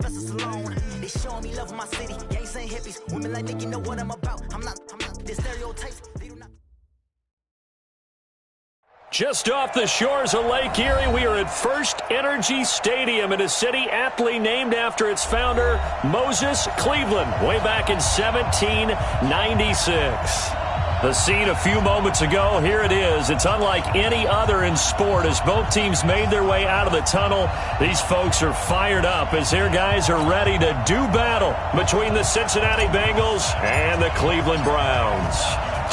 us alone. They showing me love of my city. Gangs ain't hippies. Women like Nick, you know what I'm about. I'm not the stereotypes. They do not. Just off the shores of Lake Erie, we are at First Energy Stadium in a city aptly named after its founder, Moses Cleveland, way back in 1796. The scene a few moments ago, here it is. It's unlike any other in sport as both teams made their way out of the tunnel. These folks are fired up as their guys are ready to do battle between the Cincinnati Bengals and the Cleveland Browns.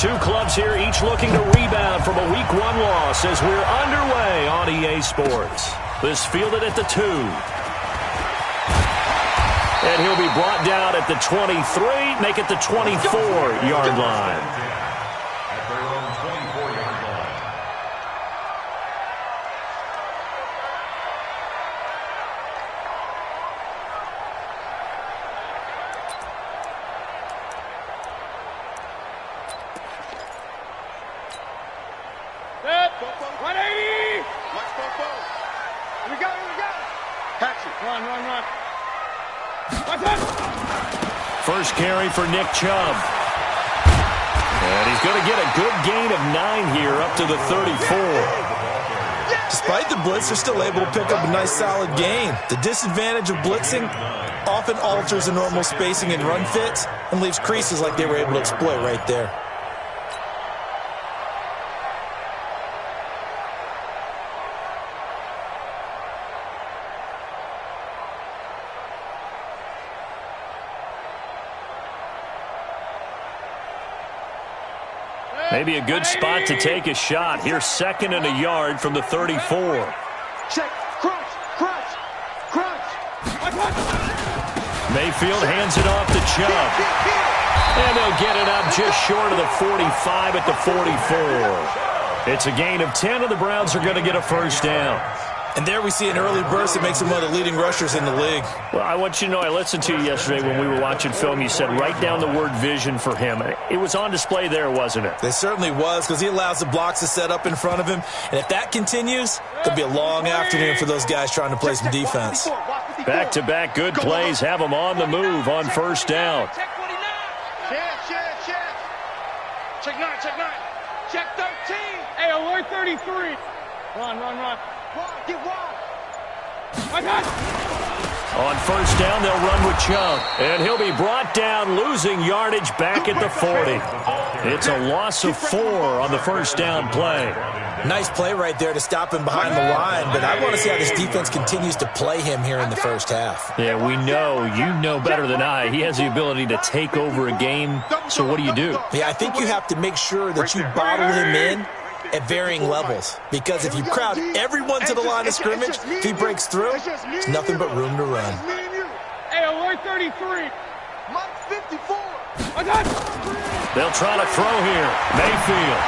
Two clubs here, each looking to rebound from a Week 1 loss as we're underway on EA Sports. This fielded at the 2. And he'll be brought down at the 23, make it the 24-yard line. First carry for Nick Chubb. And he's going to get a good gain of 9 here up to the 34. Despite the blitz, they're still able to pick up a nice solid gain. The disadvantage of blitzing often alters the normal spacing and run fits and leaves creases like they were able to exploit right there. Maybe a good spot to take a shot. Here's 2nd and a yard from the 34. Check. Crunch. Mayfield hands it off to Chubb. And they'll get it up just short of the 45 at the 44. It's a gain of 10, and the Browns are going to get a first down. And there we see an early burst that makes him one of the leading rushers in the league. Well, I want you to know, I listened to you yesterday when we were watching film. You said write down the word vision for him. It was on display there, wasn't it? It certainly was, because he allows the blocks to set up in front of him. And if that continues, there'll be a long afternoon for those guys trying to play some defense. Back-to-back good plays have them on the move on first down. Check 9. Check 13. Hey, alert 33. Run. Get wide. On first down, they'll run with Chubb. And he'll be brought down, losing yardage back at the 40. It's a loss of 4 on the first down play. Nice play right there to stop him behind the line, but I want to see how this defense continues to play him here in the first half. Yeah, we know. You know better than I. He has the ability to take over a game, so what do you do? Yeah, I think you have to make sure that you bottle him in at varying levels, because if you crowd everyone to the line of scrimmage, if he breaks through, there's nothing but room to run. Hey, alert 33. Mike 54. They'll try to throw here. Mayfield.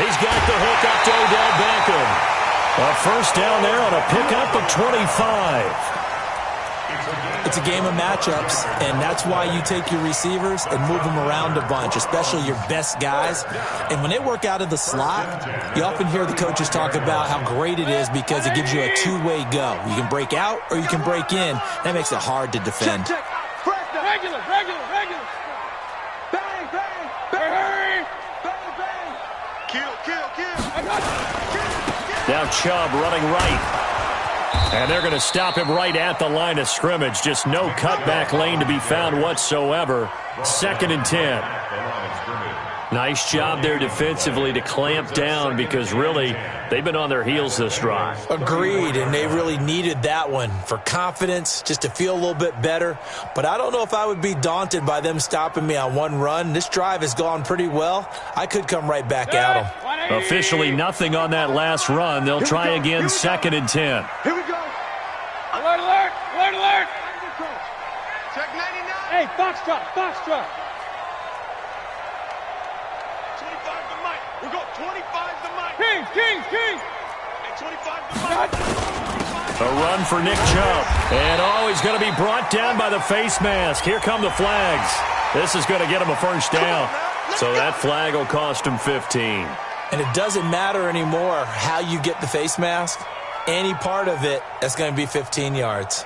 He's got the hook up to Odell Beckham. A first down there on a pickup of 25. It's a game of matchups, and that's why you take your receivers and move them around a bunch, especially your best guys. And when they work out of the slot, you often hear the coaches talk about how great it is because it gives you a two-way go. You can break out or you can break in. That makes it hard to defend. Check. Regular. Bang. Bang. Kill. Now Chubb running right. And they're going to stop him right at the line of scrimmage. Just no cutback lane to be found whatsoever. 2nd and 10. Nice job there defensively to clamp down because really they've been on their heels this drive. Agreed, and they really needed that one for confidence, just to feel a little bit better. But I don't know if I would be daunted by them stopping me on one run. This drive has gone pretty well. I could come right back at them. Officially nothing on that last run. They'll try again, 2nd and 10. Here we go. Alert. Check 99. Hey, Foxtrot. 25 to Mike. We go 25 to Mike. King. Hey, 25 to Mike. A run for Nick Chubb. And he's going to be brought down by the face mask. Here come the flags. This is going to get him a first down. So that flag will cost him 15. And it doesn't matter anymore how you get the face mask. Any part of it, that's going to be 15 yards.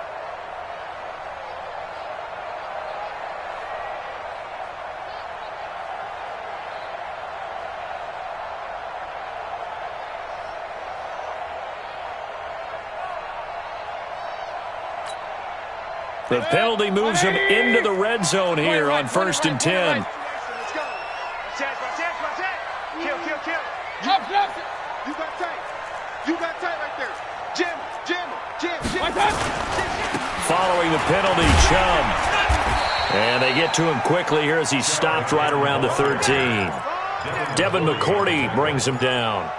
The penalty moves him into the red zone here on 1st and 10. Let's go. Kill. You got tight. You got tight right there. Jam. Following the penalty, Chubb. And they get to him quickly here as he's stopped right around the 13. Devin McCourty brings him down.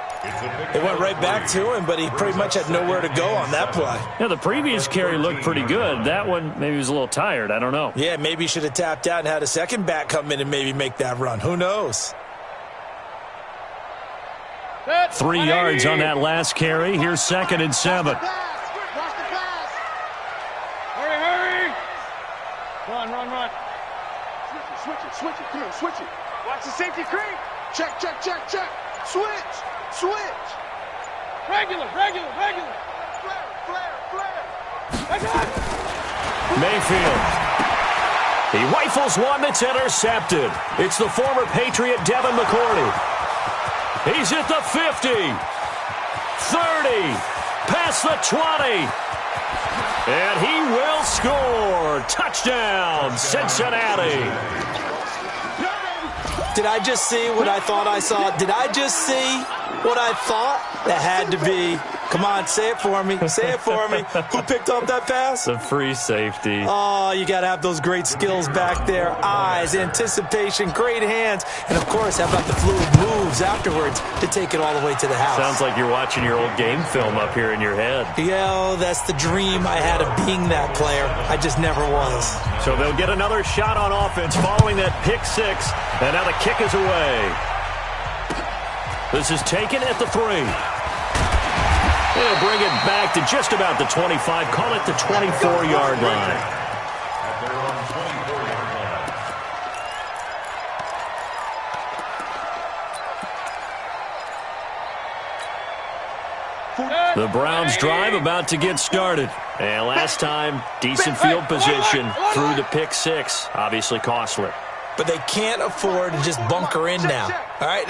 It went right back to him, but he pretty much had nowhere to go on that play. Yeah, the previous carry looked pretty good. That one, maybe he was a little tired. I don't know. Yeah, maybe he should have tapped out and had a second back come in and maybe make that run. Who knows? 3 yards on that last carry. Here's 2nd and 7. Hurry. Run. Switch it. Come on, switch it. Watch the safety creep. Check. Switch. Regular. Flare. Mayfield. He rifles one that's intercepted. It's the former Patriot Devin McCourty. He's at the 50. 30. Past the 20. And he will score. Touchdown, Cincinnati. Did I just see what I thought I saw? Did I just see what I thought? That had to be. Come on, say it for me. Who picked up that pass? The free safety. Oh, you got to have those great skills back there. Eyes, anticipation, great hands. And, of course, how about the fluid moves afterwards to take it all the way to the house? Sounds like you're watching your old game film up here in your head. Yeah, that's the dream I had of being that player. I just never was. So they'll get another shot on offense following that pick 6. And now the kick is away. This is taken at the 3. They'll bring it back to just about the 25. Call it the 24-yard line. The Browns drive about to get started. And last time, decent field position through the pick 6. Obviously costly. But they can't afford to just bunker in now. All right,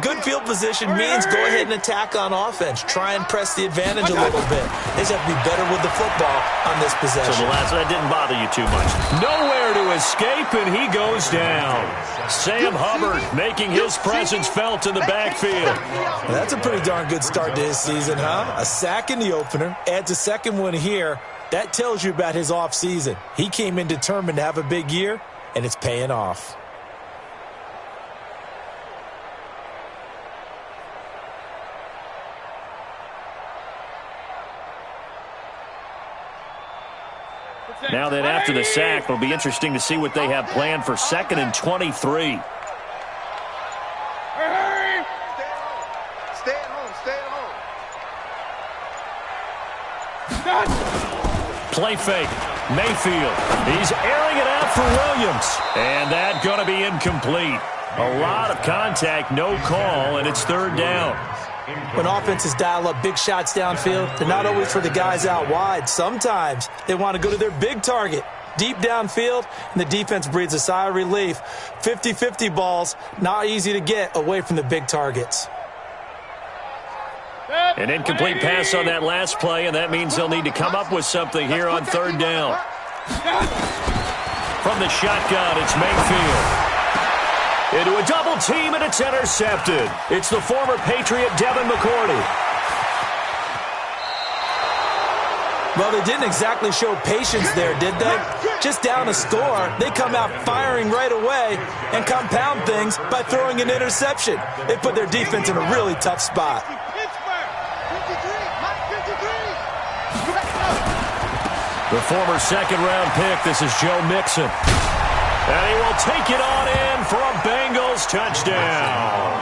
good field position means go ahead and attack on offense. Try and press the advantage a little bit. They just have to be better with the football on this possession. So the last, that didn't bother you too much. Nowhere to escape, and he goes down. Sam Hubbard making his presence felt in the backfield. Well, that's a pretty darn good start to his season, huh? A sack in the opener, adds a second one here. That tells you about his offseason. He came in determined to have a big year, and it's paying off. Now then, after the sack, it'll be interesting to see what they have planned for 2nd and 23. Stay at home. Play fake. Mayfield. He's airing it out for Williams. And that's going to be incomplete. A lot of contact, no call, and it's 3rd down. When offenses dial up big shots downfield, they're not always for the guys out wide. Sometimes they want to go to their big target, deep downfield, and the defense breathes a sigh of relief. 50-50 balls, not easy to get away from the big targets. An incomplete pass on that last play, and that means they'll need to come up with something here on 3rd down. From the shotgun, it's Mayfield. Into a double team, and it's intercepted. It's the former Patriot Devin McCourty. Well, they didn't exactly show patience there, did they? Just down a score, they come out firing right away and compound things by throwing an interception. They put their defense in a really tough spot. The former 2nd-round pick, this is Joe Mixon. And he will take it on in for a Bengals touchdown.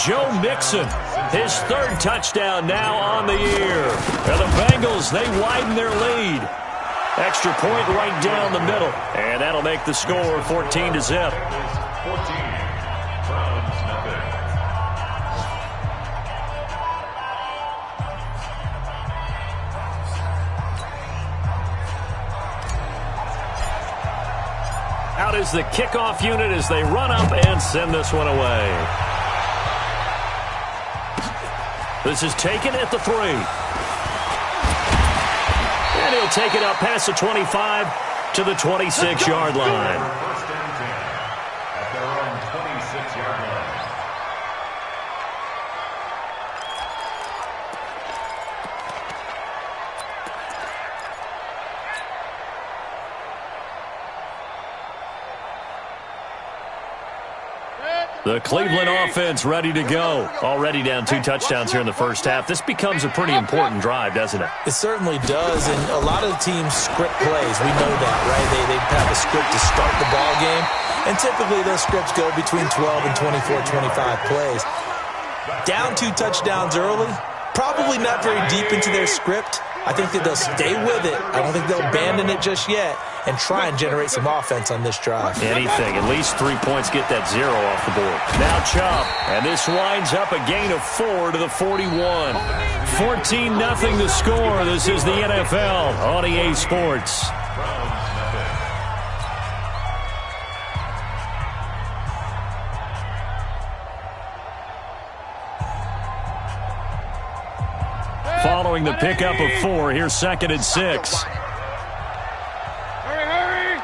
Joe Mixon, his 3rd touchdown now on the year. And the Bengals, they widen their lead. Extra point right down the middle. And that'll make the score 14-0. Out is the kickoff unit as they run up and send this one away. This is taken at the 3. And he'll they'll take it up past the 25 to the 26-yard line. First and 10 at their own 26-yard line. The Cleveland offense ready to go. Already down 2 touchdowns here in the first half. This becomes a pretty important drive, doesn't it? It certainly does, and a lot of the teams script plays. We know that, right? They have a script to start the ball game, and typically those scripts go between 12 and 24, 25 plays. Down 2 touchdowns early, probably not very deep into their script. I think that they'll stay with it. I don't think they'll abandon it just yet and try and generate some offense on this drive. Anything. At least 3 points, get that 0 off the board. Now Chubb, and this winds up a gain of 4 to the 41. 14-0 the score. This is the NFL on EA Sports. Following the pickup of 4, here's 2nd and 6. Hurry!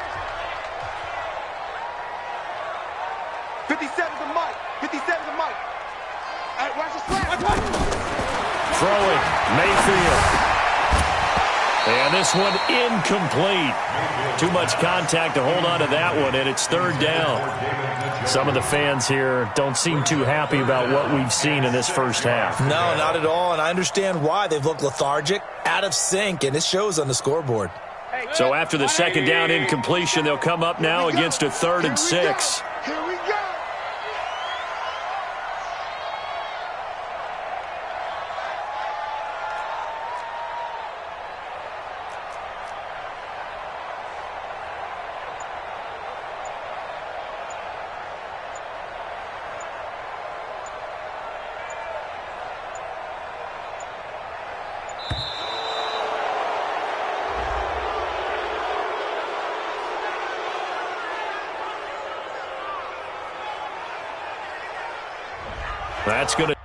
57 to Mike. 57 to Mike. All right, watch the slant. Throwing, Mayfield. And this one incomplete. Too much contact to hold on to that one, and it's 3rd down. Some of the fans here don't seem too happy about what we've seen in this first half. No, not at all, and I understand why. They've looked lethargic, out of sync, and it shows on the scoreboard. So after the 2nd down incompletion, they'll come up now against a 3rd and 6. Here we go. That's going to...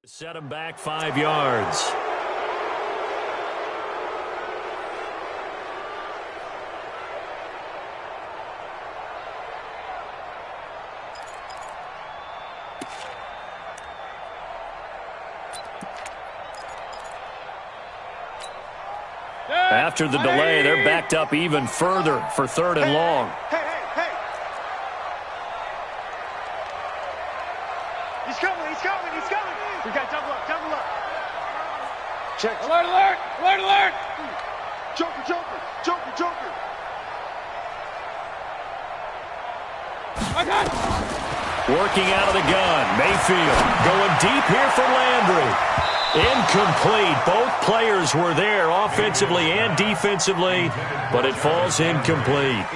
Set him back 5 yards. After the delay, they're backed up even further for 3rd and long. Hey. He's coming. We got double up. Check. Alert. Joker. Working out of the gun. Mayfield going deep here for Landry. Incomplete. Both players were there offensively and defensively, but it falls incomplete.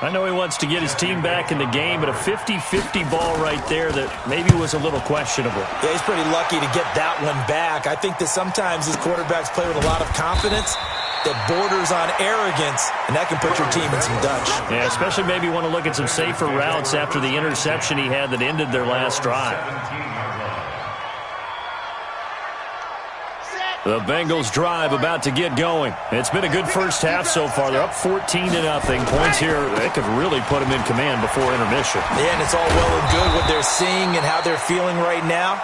I know he wants to get his team back in the game, but a 50-50 ball right there that maybe was a little questionable. Yeah, he's pretty lucky to get that one back. I think that sometimes his quarterbacks play with a lot of confidence that borders on arrogance, and that can put your team in some Dutch. Yeah, especially maybe want to look at some safer routes after the interception he had that ended their last drive. The Bengals drive about to get going. It's been a good first half so far. They're up 14-0. Points here, they could really put them in command before intermission. Yeah, and it's all well and good what they're seeing and how they're feeling right now.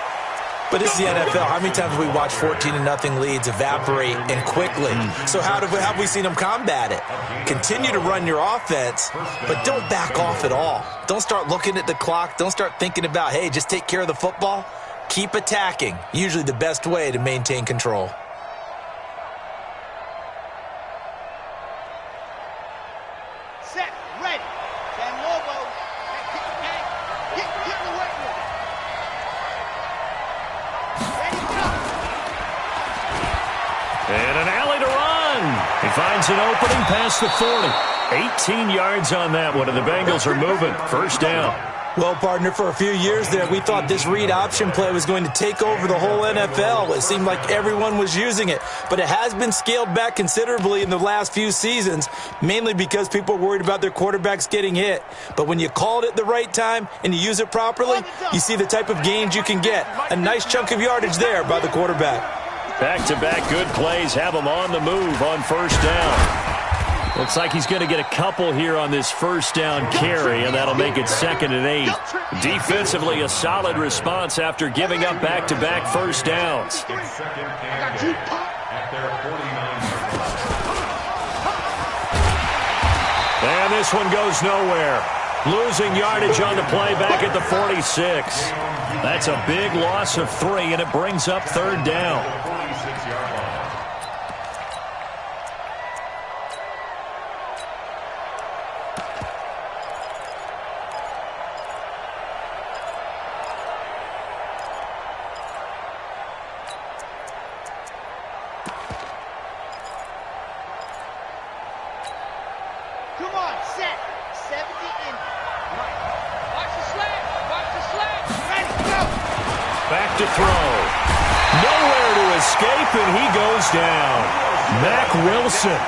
But this is the NFL. How many times have we watched 14-0 leads evaporate and quickly? So how have we seen them combat it? Continue to run your offense, but don't back off at all. Don't start looking at the clock. Don't start thinking about, hey, just take care of the football. Keep attacking. Usually the best way to maintain control. set, ready. San Lobo, get away with it. Ready, go. And an alley to run. He finds an opening past the 40. 18 yards on that one, and the Bengals are moving. First down. Well, partner, for a few years there, we thought this read option play was going to take over the whole NFL. It seemed like everyone was using it, but it has been scaled back considerably in the last few seasons, mainly because people are worried about their quarterbacks getting hit. But when you call it at the right time and you use it properly, you see the type of gains you can get. A nice chunk of yardage there by the quarterback. Back-to-back good plays have him on the move on first down. Looks like he's going to get a couple here on this first down carry, and that'll make it 2nd and 8. Defensively, a solid response after giving up back-to-back first downs. And this one goes nowhere. Losing yardage on the play back at the 46. That's a big loss of 3, and it brings up 3rd down. Come on, set. 70 in. Right. Watch the slant. Watch the slant. Ready, go. Back to throw. Nowhere to escape, and he goes down. Mack Wilson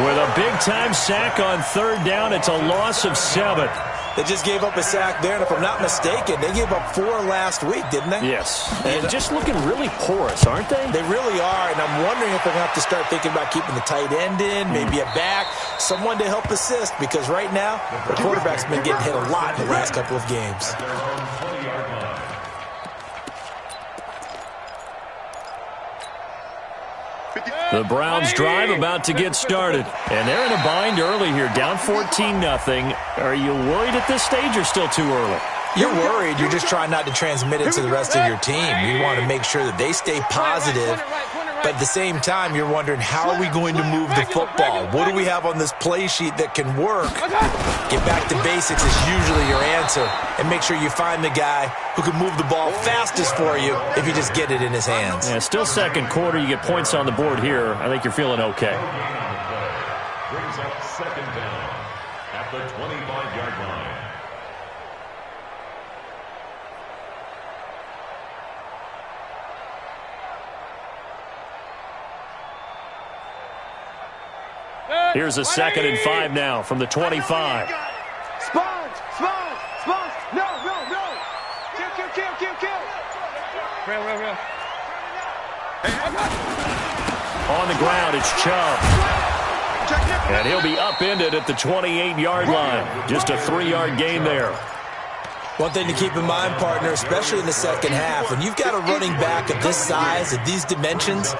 with a big-time sack on 3rd down. It's a loss of 7. They just gave up a sack there, and if I'm not mistaken, they gave up 4 last week, didn't they? Yes. And just looking really porous, aren't they? They really are, and I'm wondering if they're going to have to start thinking about keeping the tight end in, maybe a back, someone to help assist, because right now, the quarterback's been getting hit a lot in the last couple of games. The Browns drive about to get started. And they're in a bind early here, down 14-0. Are you worried at this stage or still too early? You're worried. You're just trying not to transmit it to the rest of your team. You want to make sure that they stay positive. But at the same time, you're wondering, how are we going to move the football? What do we have on this play sheet that can work? Get back to basics is usually your answer. And make sure you find the guy who can move the ball fastest for you if you just get it in his hands. Yeah, still second quarter. You get points on the board here. I think you're feeling okay. Brings up 2nd down at the 25-yard line. Here's a 2nd and 5 now from the 25. Sponge. No. Kill. Real. On the ground, it's Chubb. And he'll be upended at the 28-yard line. Just a 3-yard gain there. One thing to keep in mind, partner, especially in the second half, when you've got a running back of this size, of these dimensions,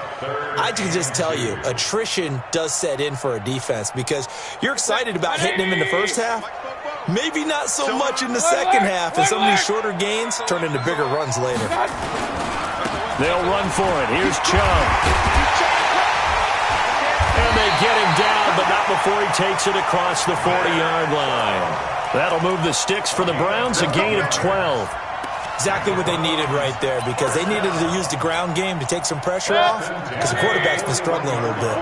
I can just tell you, attrition does set in for a defense because you're excited about hitting him in the first half. Maybe not so much in the second half, and some of these shorter gains turn into bigger runs later. They'll run for it. Here's Chubb. And they get him down, but not before he takes it across the 40-yard line. That'll move the sticks for the Browns, a gain of 12. Exactly what they needed right there, because they needed to use the ground game to take some pressure off, because the quarterback's been struggling a little bit.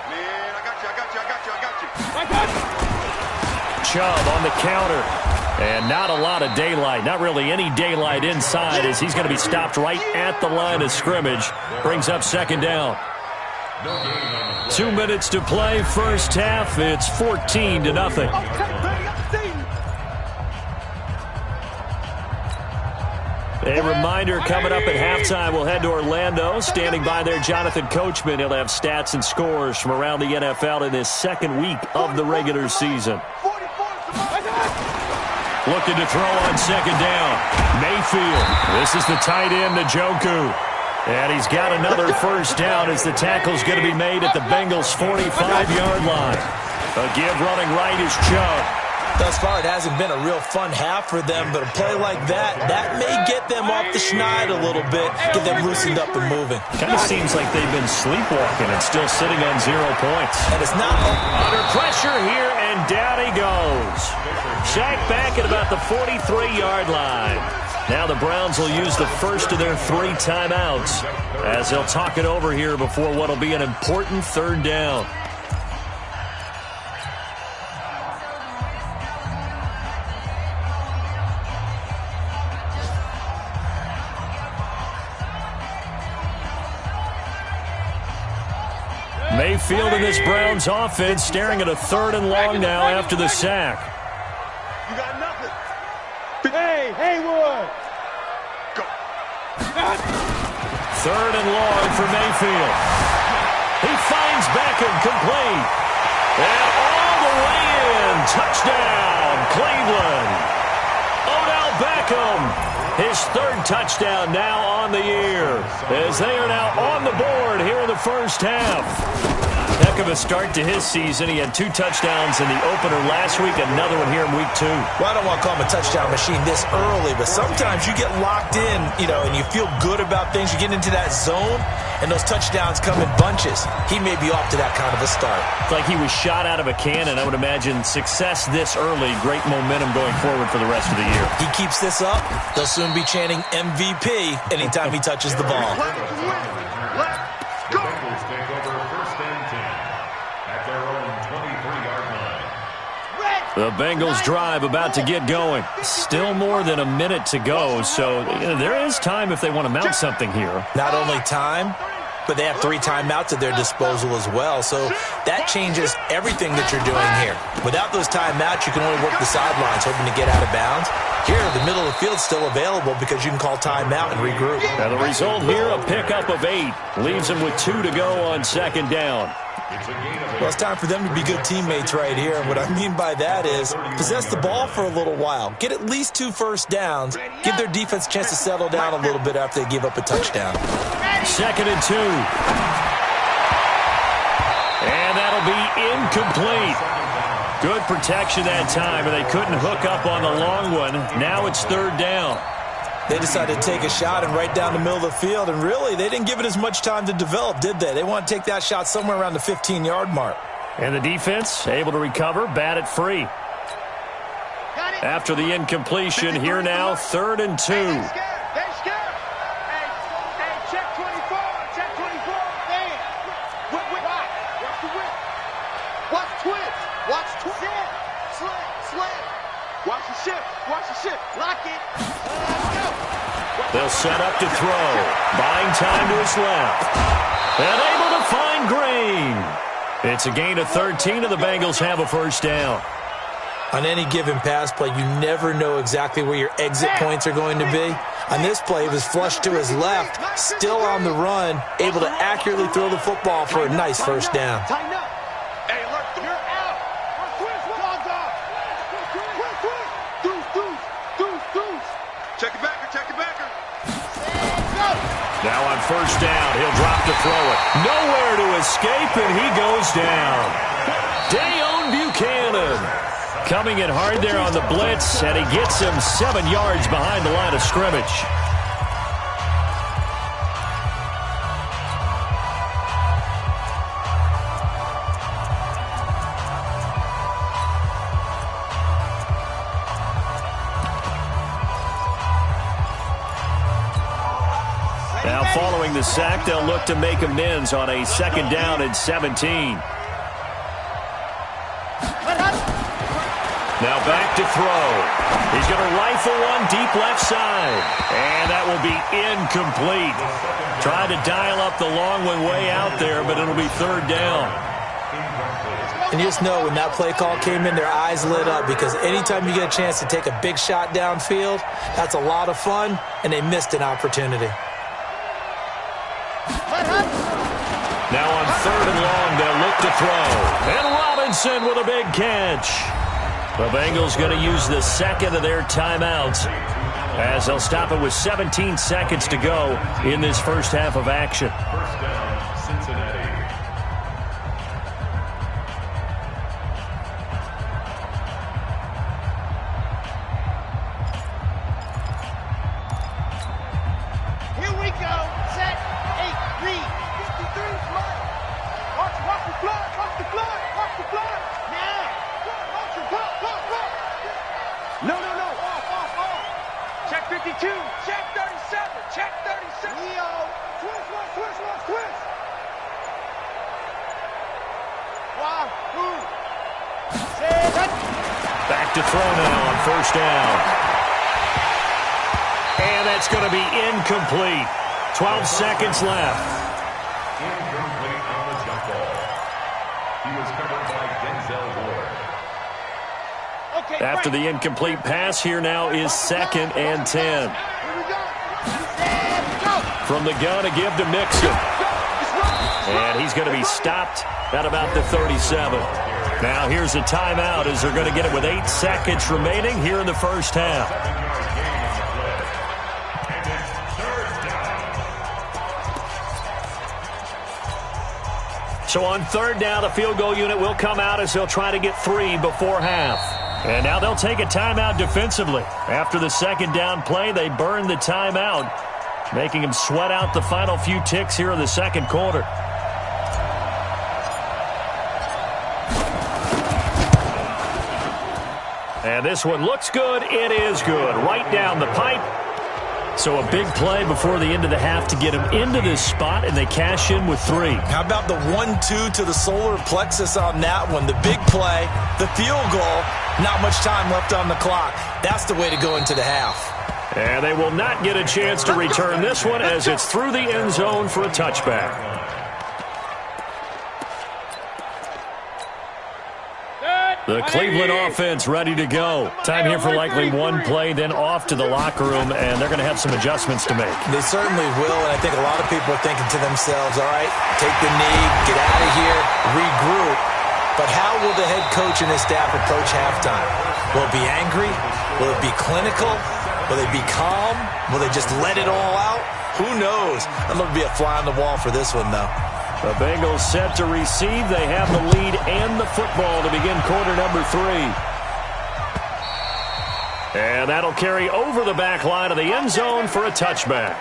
Man, I got you. Chubb on the counter. And not a lot of daylight, not really any daylight inside, as he's going to be stopped right at the line of scrimmage. Brings up 2nd down. 2 minutes to play, first half. It's 14-0. A reminder, coming up at halftime, we'll head to Orlando. Standing by there, Jonathan Coachman. He'll have stats and scores from around the NFL in this second week of the regular season. Looking to throw on 2nd down. Mayfield. This is the tight end, Njoku. And he's got another first down as the tackle's going to be made at the Bengals' 45-yard line. A give running right is Chubb. Thus far, it hasn't been a real fun half for them, but a play like that may get them off the schneid a little bit, get them loosened up and moving. Kind of seems like they've been sleepwalking and still sitting on 0 points. And it's not 100% pressure here, and down he goes. Sacked back at about the 43-yard line. Now the Browns will use the first of their 3 timeouts as they'll talk it over here before what will be an important third down. Mayfield in this Browns offense staring at a 3rd and long now after the sack. You got nothing. Hey, Haywood. Go. 3rd and long for Mayfield. He finds Beckham complete. And all the way in. Touchdown, Cleveland. Odell Beckham. His 3rd touchdown now on the year as they are now on the board here in the first half. Heck of a start to his season. He had 2 touchdowns in the opener last week, another one here in week 2. Well, I don't want to call him a touchdown machine this early, but sometimes you get locked in, and you feel good about things. You get into that zone, and those touchdowns come in bunches. He may be off to that kind of a start. It's like he was shot out of a cannon. I would imagine success this early, great momentum going forward for the rest of the year. He keeps this up, they'll soon be chanting MVP anytime he touches the ball. The Bengals drive about to get going. Still more than a minute to go, so there is time if they want to mount something here. Not only time, but they have 3 timeouts at their disposal as well, so that changes everything that you're doing here. Without those timeouts, you can only work the sidelines, hoping to get out of bounds. Here, the middle of the field is still available because you can call timeout and regroup. Now the result here, a pickup of 8. Leaves them with 2 to go on 2nd down. Well, it's time for them to be good teammates right here. And what I mean by that is possess the ball for a little while. Get at least 2 first downs. Give their defense a chance to settle down a little bit after they give up a touchdown. 2nd and 2. And that'll be incomplete. Good protection that time, and they couldn't hook up on the long one. Now it's 3rd down. They decided to take a shot and right down the middle of the field, and really, they didn't give it as much time to develop, did they? They want to take that shot somewhere around the 15-yard mark. And the defense able to recover, bat it free. After the incompletion, here now, 3rd and 2. They scared. Hey, check 24. Check 24. Man. Watch the whip. Watch twist. Watch twist. Slam. Watch the shift. Lock it. Let's go. They'll set up to throw. Buying time to his left. And able to find Green. It's a gain of 13, and the Bengals have a first down. On any given pass play, you never know exactly where your exit points are going to be. On this play, it was flushed to his left, still on the run, able to accurately throw the football for a nice first down. Tighten up. Hey, alert. You're out. Dogs off. Deuce. Check it backer. Now on first down, he'll drop to throw it. Nowhere to escape, and he goes down. Dayon Buchanan coming in hard there on the blitz, and he gets him 7 yards behind the line of scrimmage. Now following the sack, they'll look to make amends on a 2nd down and 17. Now back to throw. He's going to rifle one deep left side. And that will be incomplete. Tried to dial up the long one way out there, but it'll be 3rd down. And you just know when that play call came in, their eyes lit up because anytime you get a chance to take a big shot downfield, that's a lot of fun, and they missed an opportunity. Now on 3rd and long, they'll look to throw. And Robinson with a big catch. The Bengals going to use the 2nd of their timeouts as they'll stop it with 17 seconds to go in this first half of action. First down, Cincinnati. Here we go. Set. 8. Read. 53. Watch the flood. 32. Check 37. Check 37. Leo. Twist. Wahoo. Back to throw now on first down. And that's going to be incomplete. 12 seconds left. Incomplete on the jump ball. He was covered by Denzel Ward. Okay, After the incomplete pass, here now is 2nd and 10. Here we go. From the gun, a give to Mixon. And he's going to be stopped at about the 37. Now here's a timeout as they're going to get it with 8 seconds remaining here in the first half. So on third down, the field goal unit will come out as they'll try to get 3 before half. And now they'll take a timeout defensively. After the second down play, they burn the timeout, making them sweat out the final few ticks here in the second quarter. And this one looks good. It is good. Right down the pipe. So a big play before the end of the half to get them into this spot, and they cash in with 3. How about the 1-2 to the solar plexus on that one? The big play, the field goal, not much time left on the clock. That's the way to go into the half. And they will not get a chance to return this one as it's through the end zone for a touchback. The Cleveland offense ready to go. Time here for likely one play, then off to the locker room, and they're going to have some adjustments to make. They certainly will, and I think a lot of people are thinking to themselves, all right, take the knee, get out of here, regroup. But how will the head coach and his staff approach halftime? Will it be angry? Will it be clinical? Will they be calm? Will they just let it all out? Who knows? I'd love to be a fly on the wall for this one, though. The Bengals set to receive. They have the lead and the football to begin quarter number 3. And that'll carry over the back line of the end zone for a touchback.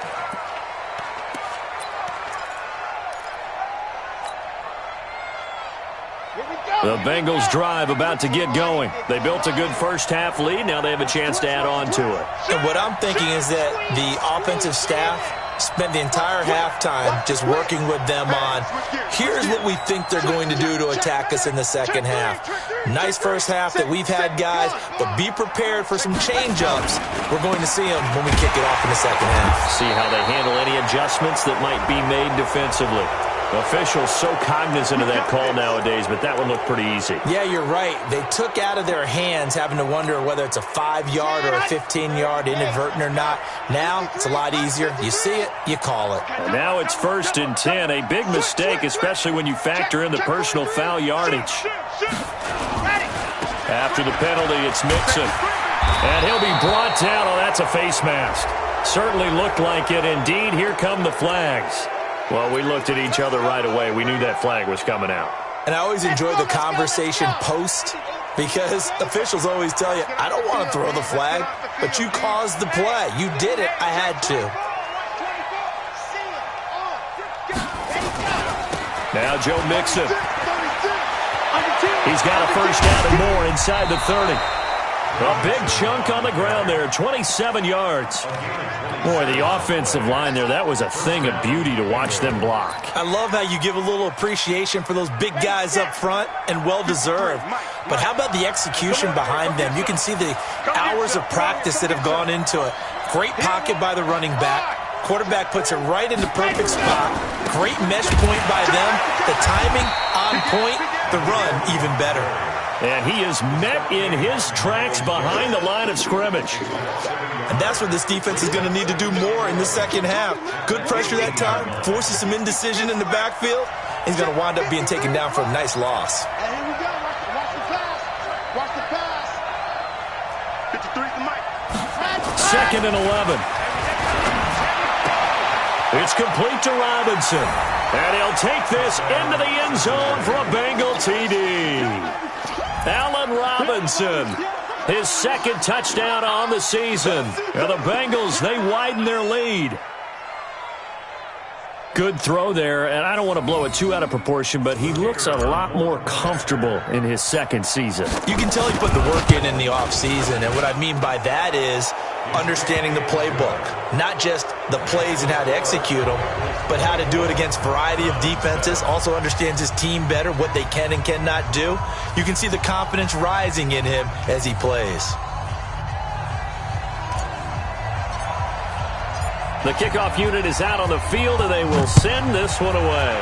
The Bengals drive about to get going. They built a good first half lead. Now they have a chance to add on to it. And what I'm thinking is that the offensive staff spent the entire halftime just working with them on, here's what we think they're going to do to attack us in the second half. Nice first half that we've had, guys, but be prepared for some change-ups. We're going to see them when we kick it off in the second half. See how they handle any adjustments that might be made defensively. Officials so cognizant of that call nowadays, but that one looked pretty easy. Yeah, you're right. They took out of their hands having to wonder whether it's a 5-yard or a 15-yard inadvertent or not. Now it's a lot easier. You see it, you call it. And now it's 1st and 10. A big mistake, especially when you factor in the personal foul yardage. After the penalty, it's Mixon. And he'll be brought down. Oh, that's a face mask. Certainly looked like it. Indeed, here come the flags. Well, we looked at each other right away. We knew that flag was coming out. And I always enjoy the conversation post because officials always tell you, I don't want to throw the flag, but you caused the play. You did it. I had to. Now Joe Mixon. He's got a first down and more inside the 30. A big chunk on the ground there, 27 yards. Boy, the offensive line there, that was a thing of beauty to watch them block. I love how you give a little appreciation for those big guys up front, and well-deserved. But how about the execution behind them? You can see the hours of practice that have gone into it. Great pocket by the running back. Quarterback puts it right in the perfect spot. Great mesh point by them. The timing on point. The run even better. And he is met in his tracks behind the line of scrimmage. And that's what this defense is going to need to do more in the second half. Good pressure that time, forces some indecision in the backfield. He's going to wind up being taken down for a nice loss. And here we go. Watch the pass. Watch the pass. 53 to Mike. 2nd and 11. It's complete to Robinson. And he'll take this into the end zone for a Bengal TD. Allen Robinson, his 2nd touchdown on the season. And the Bengals, they widen their lead. Good throw there, and I don't want to blow it too out of proportion, but he looks a lot more comfortable in his 2nd season. You can tell he put the work in the offseason, and what I mean by that is understanding the playbook. Not just the plays and how to execute them, but how to do it against a variety of defenses. Also understands his team better, what they can and cannot do. You can see the confidence rising in him as he plays. The kickoff unit is out on the field, and they will send this one away.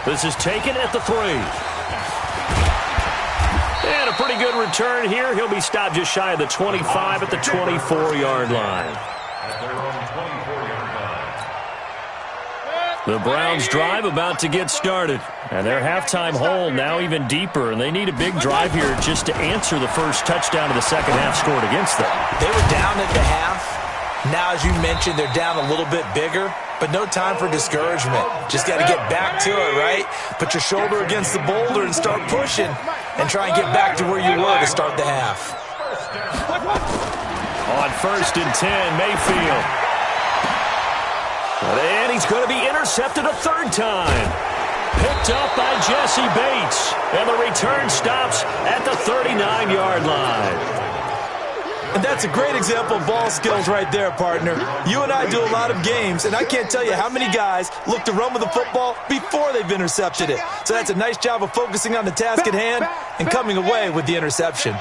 This is taken at the 3. And a pretty good return here. He'll be stopped just shy of the 25 at the 24-yard line. The Browns drive about to get started. And their halftime hole now even deeper. And they need a big drive here just to answer the first touchdown of the second half scored against them. They were down at the half. Now, as you mentioned, they're down a little bit bigger. But no time for discouragement. Just got to get back to it, right? Put your shoulder against the boulder and start pushing. And try and get back to where you were to start the half. On 1st and 10, Mayfield. And he's going to be intercepted a third time. Picked up by Jesse Bates. And the return stops at the 39-yard line. And that's a great example of ball skills right there, partner. You and I do a lot of games, and I can't tell you how many guys look to run with the football before they've intercepted it. So that's a nice job of focusing on the task at hand and coming away with the interception.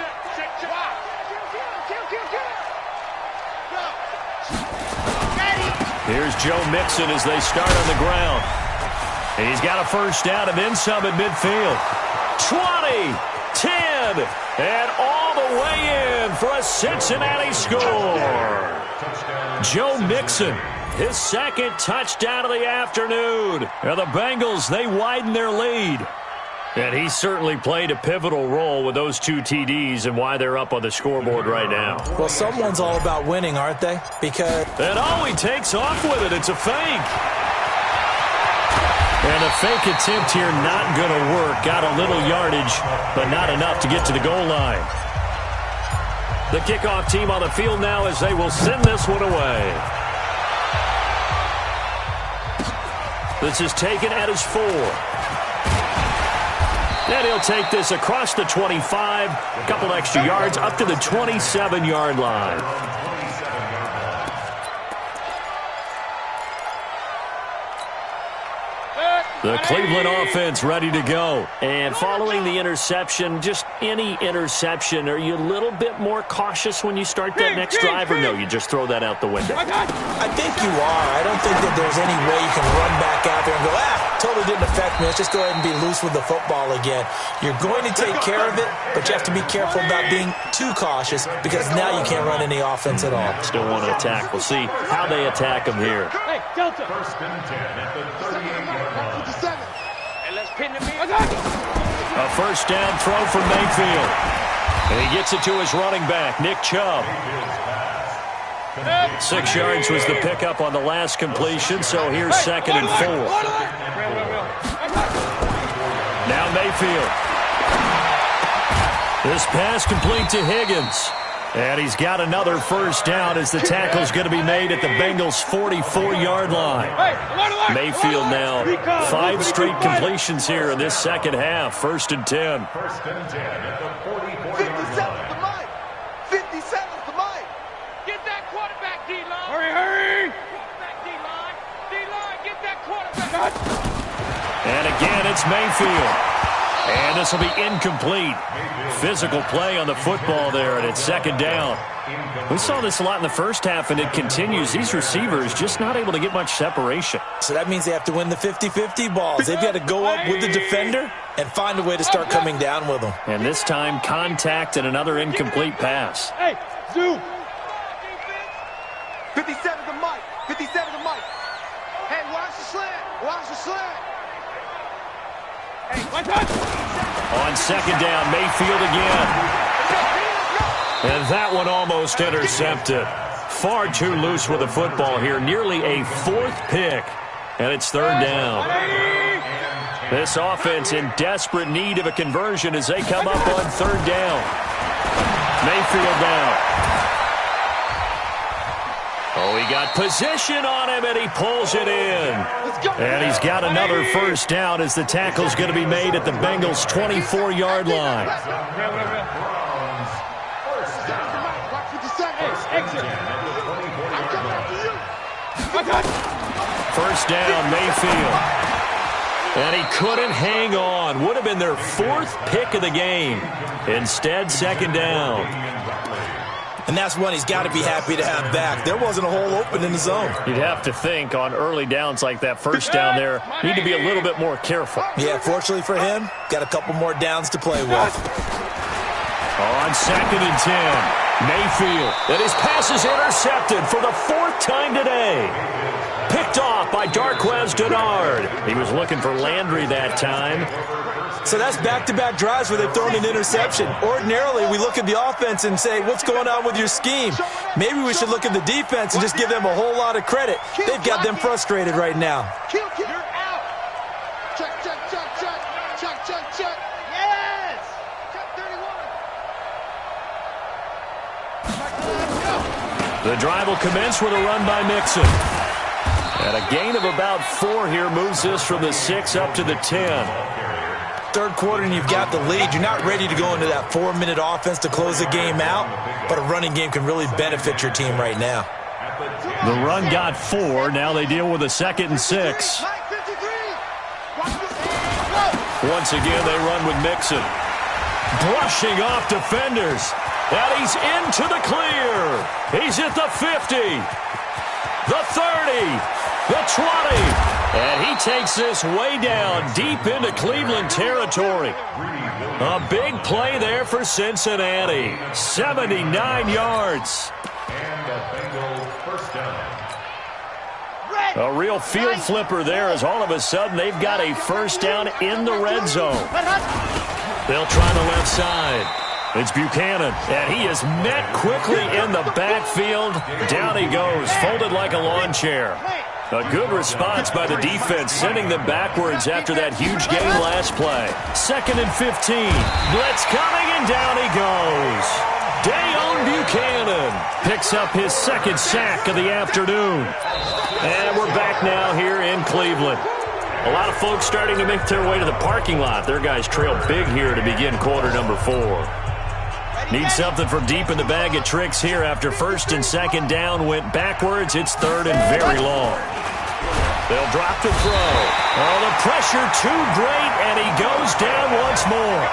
Here's Joe Mixon as they start on the ground. He's got a first down and then some at midfield. 20, 10, and all the way in for a Cincinnati score. Joe Mixon, his second touchdown of the afternoon. And the Bengals, they widen their lead. And he certainly played a pivotal role with those 2 TDs and why they're up on the scoreboard right now. Well, someone's all about winning, aren't they? Because... And he takes off with it. It's a fake. And a fake attempt here not going to work. Got a little yardage, but not enough to get to the goal line. The kickoff team on the field now as they will send this one away. This is taken at his 4. And he'll take this across the 25, a couple extra yards, up to the 27-yard line. The Cleveland offense ready to go. And following the interception, just any interception, are you a little bit more cautious when you start that next drive, or no, you just throw that out the window? I think you are. I don't think that there's any way you can run back out there and go, totally didn't affect me. Let's just go ahead and be loose with the football again. You're going to take care of it, but you have to be careful about being too cautious because now you can't run any offense at all. Still want to attack. We'll see how they attack him here. Hey, Delta. 1st and 10 at the 38-yard line. A first down throw from Mayfield. And he gets it to his running back, Nick Chubb. 6 yards was the pickup on the last completion, so here's 2nd and 4. Now Mayfield. This pass complete to Higgins. And he's got another first down as the tackle's going to be made at the Bengals' 44-yard line. Mayfield now 5 straight completions here in this second half. 1st and 10. 1st and 10 at the 44-yard line. 57's the mic. Get that quarterback, D-line. Hurry. Quarterback, D-line. D-line, get that quarterback. And again, it's Mayfield. And this will be incomplete. Physical play on the football there, and it's 2nd down. We saw this a lot in the first half, and it continues. These receivers just not able to get much separation. So that means they have to win the 50-50 balls. They've got to go up with the defender and find a way to start coming down with them. And this time, contact and another incomplete pass. Hey, Zoo. 57's the mic. 57's the mic. Hey, watch the slant. Watch the slant. Hey, watch out. On 2nd down, Mayfield again. And that one almost intercepted. Far too loose with the football here. Nearly a 4th pick. And it's 3rd down. This offense in desperate need of a conversion as they come up on 3rd down. Mayfield down. Oh, he got position on him, and he pulls it in. And he's got another first down as the tackle's going to be made at the Bengals' 24-yard line. First down, Mayfield. And he couldn't hang on. Would have been their 4th pick of the game. Instead, second down. And that's one he's got to be happy to have back. There wasn't a hole open in the zone. You'd have to think on early downs like that first down there, need to be a little bit more careful. Yeah, fortunately for him, got a couple more downs to play with. On 2nd and 10, Mayfield. And his pass is intercepted for the 4th time today. Picked off by Darquez Dennard. He was looking for Landry that time. So that's back-to-back drives where they've thrown an interception. Ordinarily, we look at the offense and say, what's going on with your scheme? Maybe we should look at the defense and just give them a whole lot of credit. They've got them frustrated right now. You're out. Check. Yes. Check 31. The drive will commence with a run by Mixon. And a gain of about 4 here moves this from the 6 up to the 10. Third quarter and you've got the lead. You're not ready to go into that 4-minute offense to close the game out, but a running game can really benefit your team right now. The run got 4. Now they deal with a 2nd and 6. Once again, they run with Mixon. Brushing off defenders. And he's into the clear. He's at the 50. The 30. The 20. And he takes this way down deep into Cleveland territory. A big play there for Cincinnati. 79 yards. And the Bengals first down. A real field flipper there as all of a sudden they've got a first down in the red zone. They'll try the left side. It's Buchanan, and he is met quickly in the backfield. Down he goes, folded like a lawn chair. A good response by the defense, sending them backwards after that huge gain last play. 2nd and 15. Blitz coming, and down he goes. Dayon Buchanan picks up his 2nd sack of the afternoon. And we're back now here in Cleveland. A lot of folks starting to make their way to the parking lot. Their guys trail big here to begin quarter number 4. Need something from deep in the bag of tricks here after 1st and 2nd down went backwards. It's 3rd and very long. They'll drop to throw. Oh, the pressure too great, and he goes down once more.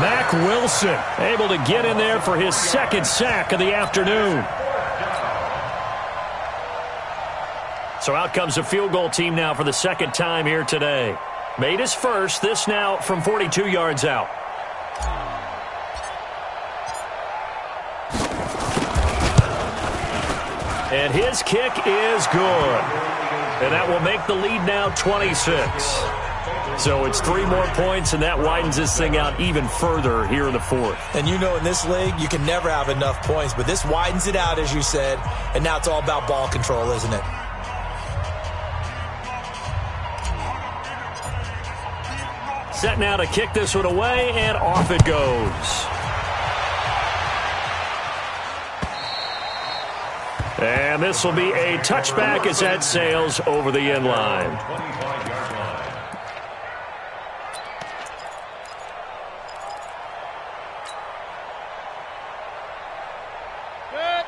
Mack Wilson able to get in there for his 2nd sack of the afternoon. So out comes the field goal team now for the 2nd time here today. Made his first, this now from 42 yards out. And his kick is good. And that will make the lead now 26. So it's 3 more points, and that widens this thing out even further here in the 4th. And you know in this league, you can never have enough points, but this widens it out, as you said, and now it's all about ball control, isn't it? Set now to kick this one away, and off it goes. And this will be a touchback as that sails over the end line.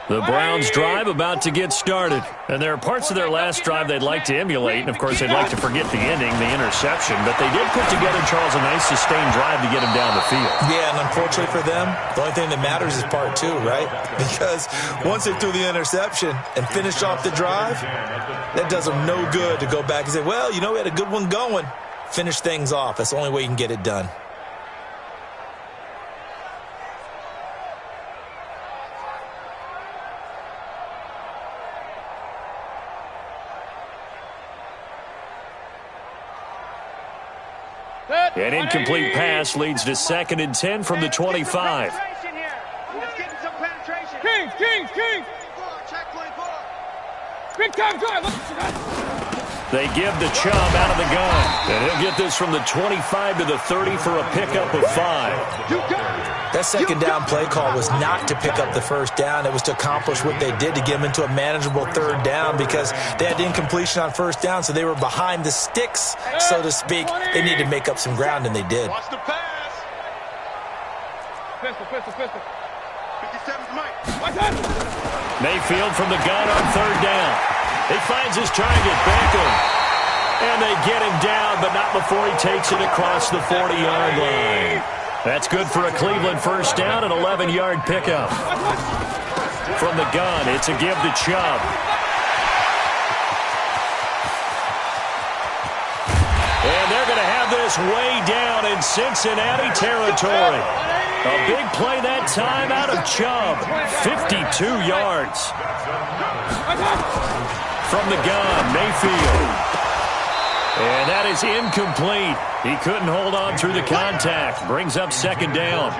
The Browns drive about to get started. And there are parts of their last drive they'd like to emulate. And, of course, they'd like to forget the ending, the interception. But they did put together, Charles, a nice sustained drive to get him down the field. Yeah, and unfortunately for them, the only thing that matters is part 2, right? Because once they threw the interception and finished off the drive, that does them no good to go back and say, well, you know, we had a good one going. Finish things off. That's the only way you can get it done. An incomplete pass leads to 2nd and 10 from the 25. Kings! Big time drive. They give the Chubb out of the gun. And he'll get this from the 25 to the 30 for a pickup of 5. That 2nd down play call was not to pick up the 1st down. It was to accomplish what they did to get them into a manageable 3rd down because they had incompletion on 1st down, so they were behind the sticks, so to speak. They needed to make up some ground, and they did. Watch the pass. Pistol. Mayfield from the gun on third down. He finds his target, Beckham. And they get him down, but not before he takes it across the 40-yard line. That's good for a Cleveland first down, an 11-yard pickup. From the gun, it's a give to Chubb. And they're going to have this way down in Cincinnati territory. A big play that time out of Chubb. 52 yards. From the gun, Mayfield. And that is incomplete. He couldn't hold on through the contact. Brings up second down.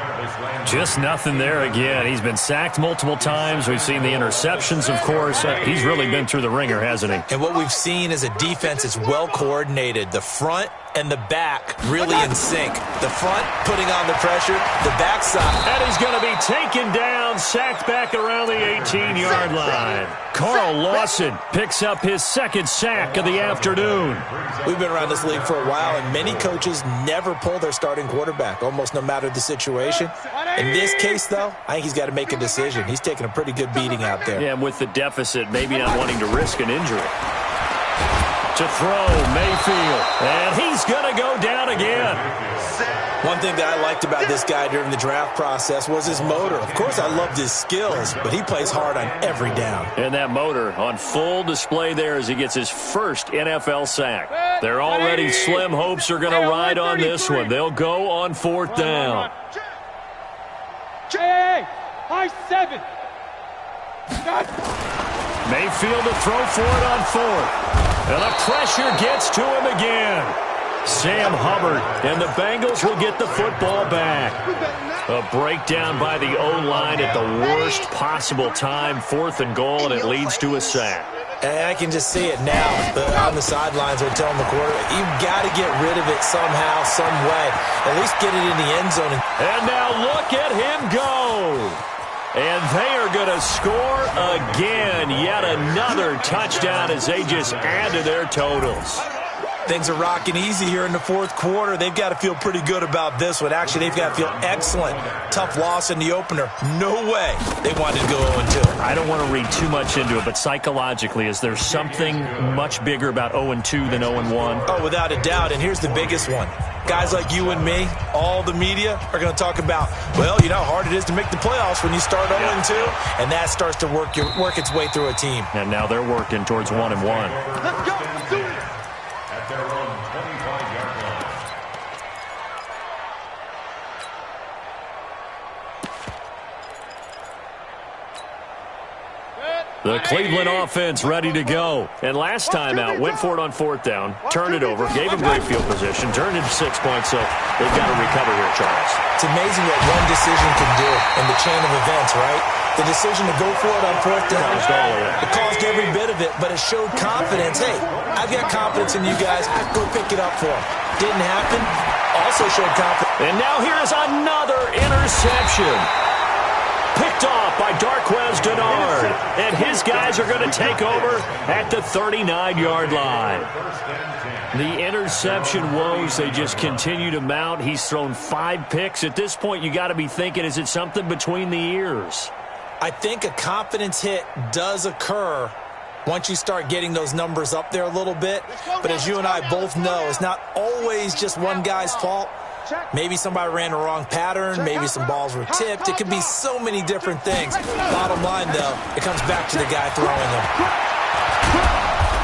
Just nothing there again. He's been sacked multiple times. We've seen the interceptions, of course. He's really been through the ringer, hasn't he? And what we've seen is a defense that's well coordinated. The front and the back really in sync. The front putting on the pressure, the backside. And he's going to be taken down, sacked back around the 18-yard line. Carl Lawson picks up his second sack of the afternoon. We've been around this league for a while, and many coaches never pull their starting quarterback, almost no matter the situation. In this case, though, I think he's got to make a decision. He's taking a pretty good beating out there. Yeah, and with the deficit, maybe not wanting to risk an injury. To throw, Mayfield. And he's going to go down again. One thing that I liked about this guy during the draft process was his motor. Of course, I loved his skills, but he plays hard on every down. And that motor on full display there as he gets his first NFL sack. Their already slim hopes are going to ride on this one. They'll go on fourth down. I-7. Mayfield to throw for it on fourth. And the pressure gets to him again. Sam Hubbard, and the Bengals will get the football back. A breakdown by the O-line at the worst possible time, fourth and goal, and it leads to a sack. And I can just see it now. On the sidelines, they're telling the quarterback, you've got to get rid of it somehow, some way. At least get it in the end zone. And now look at him go. And they are going to score again. Yet another touchdown as they just add to their totals. Things are rocking easy here in the fourth quarter. They've got to feel pretty good about this one. Actually, they've got to feel excellent. Tough loss in the opener. No way they wanted to go 0-2. I don't want to read too much into it, but psychologically, is there something much bigger about 0-2 than 0-1? Oh, without a doubt. And here's the biggest one. Guys like you and me, all the media, are going to talk about, well, you know how hard it is to make the playoffs when you start 0-2, and that starts to work its way through a team. And now they're working towards 1-1. Let's go. Do it. At their own 25-yard line. The Cleveland offense ready to go. And last time out, went for it on fourth down, turned it over, gave him great field position, turned it to 6 points, so they've got to recover here, Charles. It's amazing what one decision can do in the chain of events, right? The decision to go for it on fourth down, it caused every bit of it, but it showed confidence. Hey, I've got confidence in you guys. Go pick it up for them. Didn't happen. Also showed confidence. And now here's another interception. Picked off by Darquez Denard. And his guys are going to take over at the 39-yard line. The interception woes, they just continue to mount. He's thrown 5 picks. At this point, you got to be thinking, is it something between the ears? I think a confidence hit does occur once you start getting those numbers up there a little bit. But as you and I both know, it's not always just one guy's fault. Maybe somebody ran the wrong pattern. Maybe some balls were tipped. It could be so many different things. Bottom line, though, it comes back to the guy throwing them.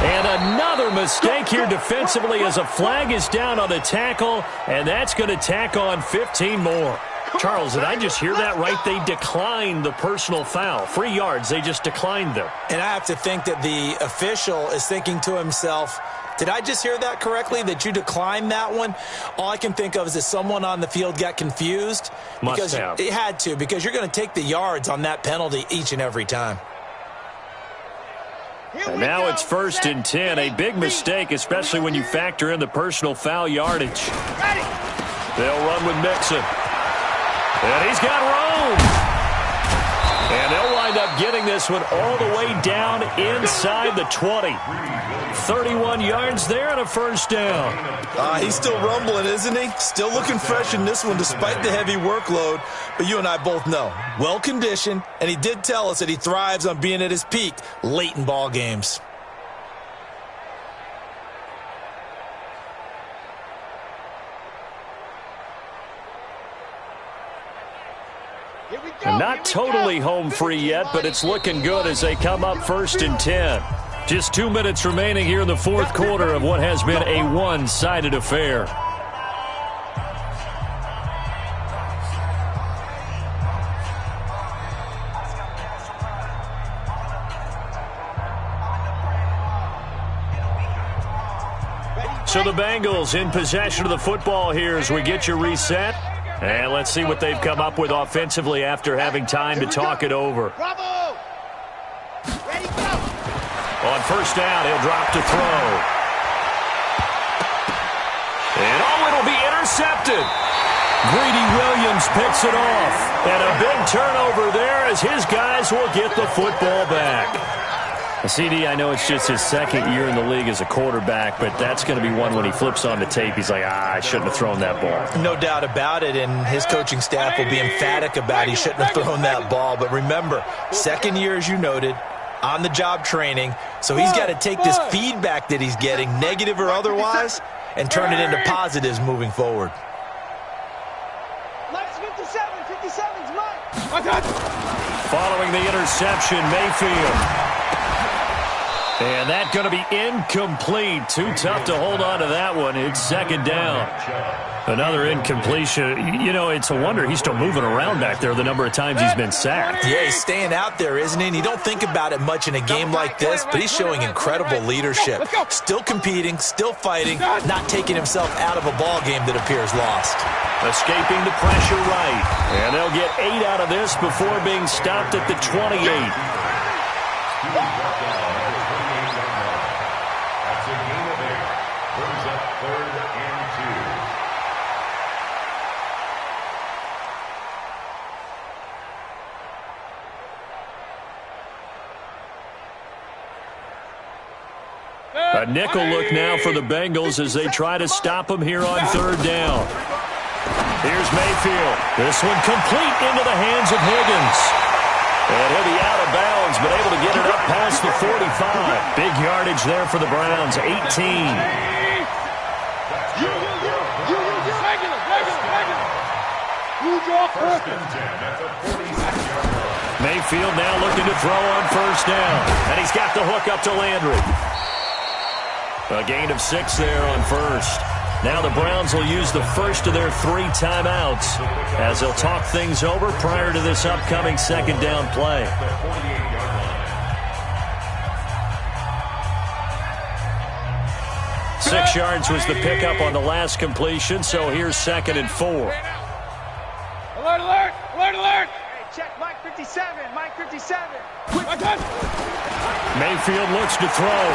And another mistake here defensively as a flag is down on the tackle, and that's going to tack on 15 more. Charles, did I just hear that right? They declined the personal foul. 3 yards, they just declined them. And I have to think that the official is thinking to himself, did I just hear that correctly, that you declined that one? All I can think of is that someone on the field got confused. Must have. It had to, because you're going to take the yards on that penalty each and every time. And now it's 1st and 10. A big mistake, especially when you factor in the personal foul yardage. They'll run with Mixon. And he's got room. And they'll wind up getting this one all the way down inside the 20. 31 yards there and a first down. He's still rumbling, isn't he? Still looking fresh in this one despite the heavy workload. But you and I both know, well-conditioned, and he did tell us that he thrives on being at his peak late in ball games. And not totally home free yet, but it's looking good as they come up 1st and 10. Just 2 minutes remaining here in the fourth quarter of what has been a one-sided affair. So the Bengals in possession of the football here as we get you reset. And let's see what they've come up with offensively after having time to talk it over. Bravo! Ready, go! On first down, he'll drop to throw. And it'll be intercepted. Greedy Williams picks it off. And a big turnover there as his guys will get the football back. CD, I know it's just his second year in the league as a quarterback, but that's going to be one when he flips on the tape. He's like, I shouldn't have thrown that ball. No doubt about it, and his coaching staff will be emphatic about he shouldn't have thrown that ball. But remember, second year, as you noted, on-the-job training, so he's got to take this feedback that he's getting, negative or otherwise, and turn it into positives moving forward. Mike's 57, 57's Mike. Following the interception, Mayfield. And that's going to be incomplete. Too tough to hold on to that one. It's second down. Another incompletion. You know, it's a wonder he's still moving around back there the number of times he's been sacked. Yeah, he's staying out there, isn't he? And you don't think about it much in a game like this, but he's showing incredible leadership. Still competing, still fighting, not taking himself out of a ball game that appears lost. Escaping the pressure right. And they'll get 8 out of this before being stopped at the 28. A nickel look now for the Bengals as they try to stop him here on third down. Here's Mayfield. This one complete into the hands of Higgins. And he'll be out of bounds, but able to get it up past the 45. Big yardage there for the Browns, 18. Mayfield now looking to throw on first down. And he's got the hook up to Landry. A gain of 6 there on first. Now the Browns will use the first of their 3 timeouts as they'll talk things over prior to this upcoming second down play. Six yards was the pickup on the last completion, so here's 2nd and 4. Alert, alert, alert, alert. Hey, check Mike 57, Mike 57. Mayfield looks to throw.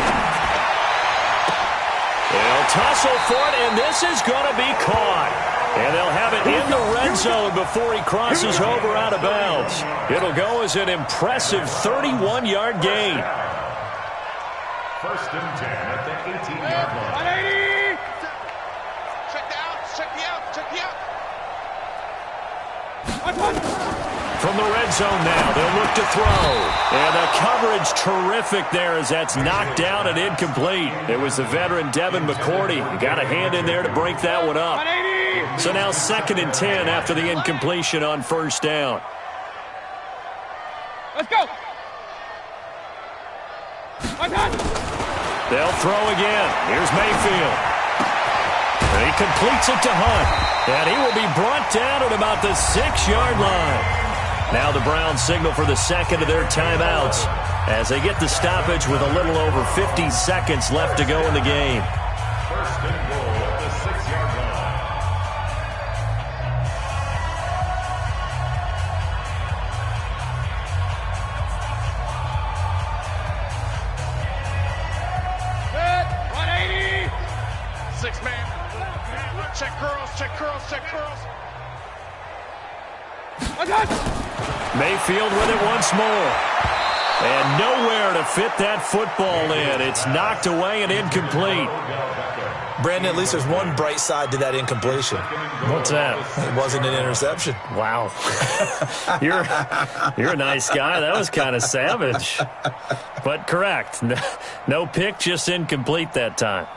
They'll tussle for it, and this is going to be caught. And they'll have it in the red zone before he crosses over out of bounds. It'll go as an impressive 31-yard gain. 1st and 10 at the 18-yard line. 180. Check the outs, check the outs, check the outs. From the red zone now, they'll look to throw. And the coverage terrific there as that's knocked down and incomplete. It was the veteran Devin McCourty. You got a hand in there to break that one up. So now 2nd and 10 after the incompletion on first down. Let's go. They'll throw again. Here's Mayfield. And he completes it to Hunt. And he will be brought down at about the 6-yard line. Now the Browns signal for the second of their timeouts as they get the stoppage with a little over 50 seconds left to go in the game. 1st and goal at the 6-yard line. Good, 180. 6-man. Check curls, check curls, check curls. Mayfield with it once more. And nowhere to fit that football in. It's knocked away and incomplete. Brandon, at least there's one bright side to that incompletion. What's that? It wasn't an interception. Wow. You're a nice guy. That was kind of savage. But correct. No pick, just incomplete that time.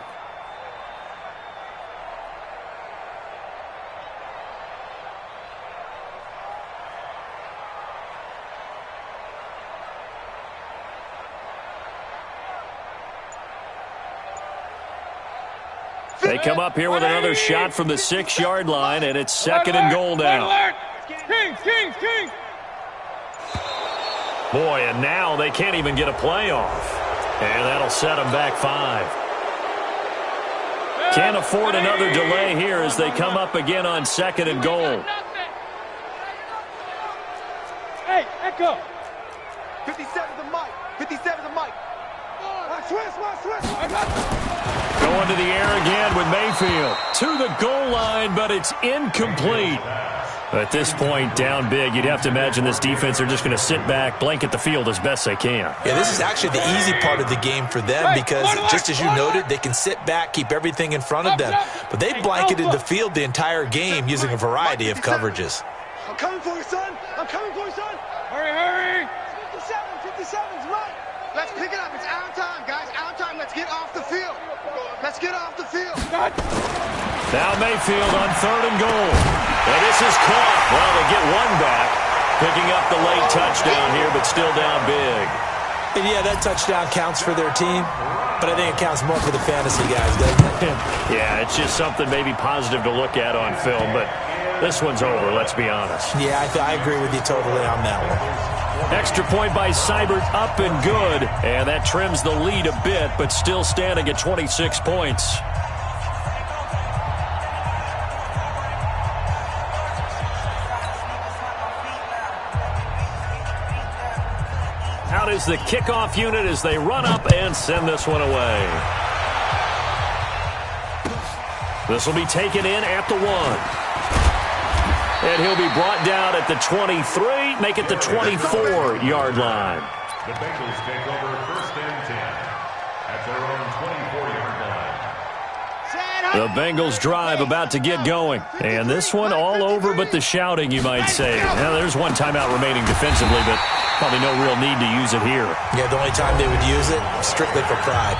They come up here with another shot from the 6-yard line, and it's 2nd and goal now. Boy, and now they can't even get a play off. And that'll set them back 5. Can't afford another delay here as they come up again on 2nd and goal. Hey, Echo. 57 to Mike. 57 to Mike. Switch. Going to the air again with Mayfield. To the goal line, but it's incomplete. At this point, down big, you'd have to imagine this defense are just going to sit back, blanket the field as best they can. Yeah, this is actually the easy part of the game for them because, just as you noted, they can sit back, keep everything in front of them. But they blanketed the field the entire game using a variety of coverages. I'm coming for you, son. Hurry. 57's right. Let's pick it up. It's out time, guys. Out time. Let's get off the field. Now Mayfield on 3rd and goal. And this is caught. Well, they get one back. Picking up the late touchdown here, but still down big. And yeah, that touchdown counts for their team, but I think it counts more for the fantasy guys, doesn't it? Yeah, it's just something maybe positive to look at on film, but this one's over, let's be honest. Yeah, I agree with you totally on that one. Extra point by Seibert, up and good. And that trims the lead a bit, but still standing at 26 points. Out is the kickoff unit as they run up and send this one away. This will be taken in at the 1. And he'll be brought down at the 23, make it the 24-yard line. The Bengals take over 1st and 10 at their own 24-yard line. The Bengals drive about to get going. And this one all over but the shouting, you might say. Now, there's one timeout remaining defensively, but probably no real need to use it here. Yeah, the only time they would use it, strictly for pride.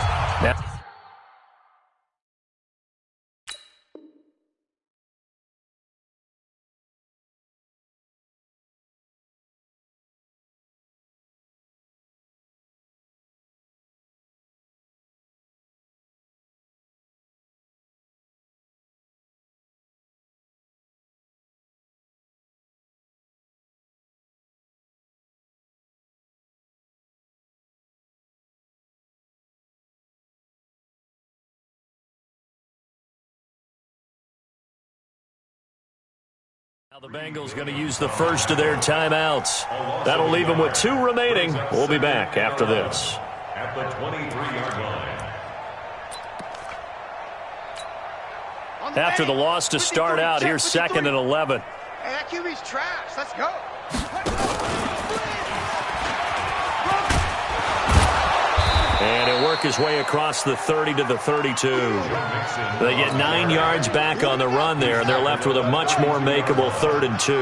Now, the Bengals going to use the first of their timeouts. That'll leave them with 2 remaining. We'll be back after this. At the 23-yard line. After the loss to start out, here's 2nd and 11. Hey, that QB's trash. Let's go. And he'll work his way across the 30 to the 32. They get 9 yards back on the run there, and they're left with a much more makeable 3rd and 2.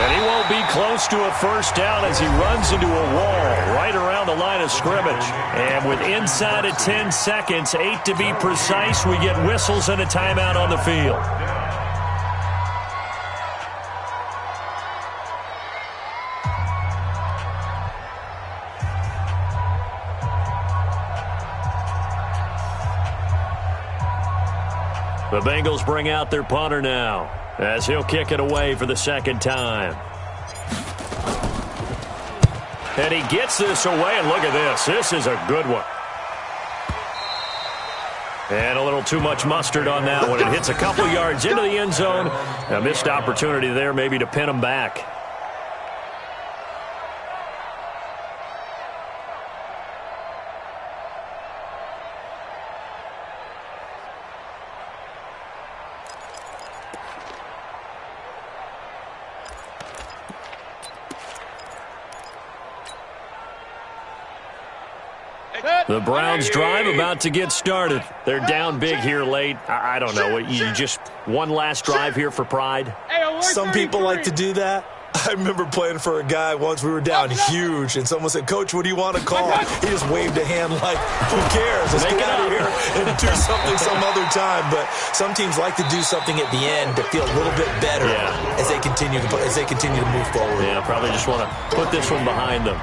And he won't be close to a first down as he runs into a wall right around the line of scrimmage. And with inside of 10 seconds, 8 to be precise, we get whistles and a timeout on the field. The Bengals bring out their punter now as he'll kick it away for the 2nd time. And he gets this away, and look at this. This is a good one. And a little too much mustard on that one. It hits a couple yards into the end zone. A missed opportunity there maybe to pin him back. The Browns drive about to get started. They're down big here late. I don't know. You just one last drive here for pride? Some people like to do that. I remember playing for a guy once. We were down huge, and someone said, "Coach, what do you want to call?" He just waved a hand like, "Who cares? Let's get out of here and do something some other time." But some teams like to do something at the end to feel a little bit better as they continue to move forward. Yeah, probably just want to put this one behind them.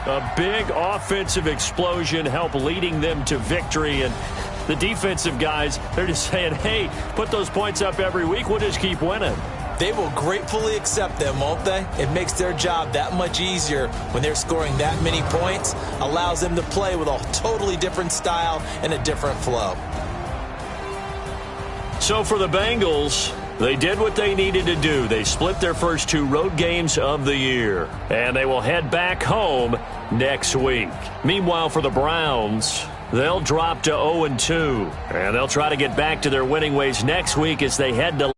A big offensive explosion helped leading them to victory, and the defensive guys, they're just saying, "Hey, put those points up every week. We'll just keep winning." They will gratefully accept them, won't they? It makes their job that much easier when they're scoring that many points, allows them to play with a totally different style and a different flow. So for the Bengals, they did what they needed to do. They split their first 2 road games of the year, and they will head back home next week. Meanwhile, for the Browns, they'll drop to 0-2, and they'll try to get back to their winning ways next week as they head to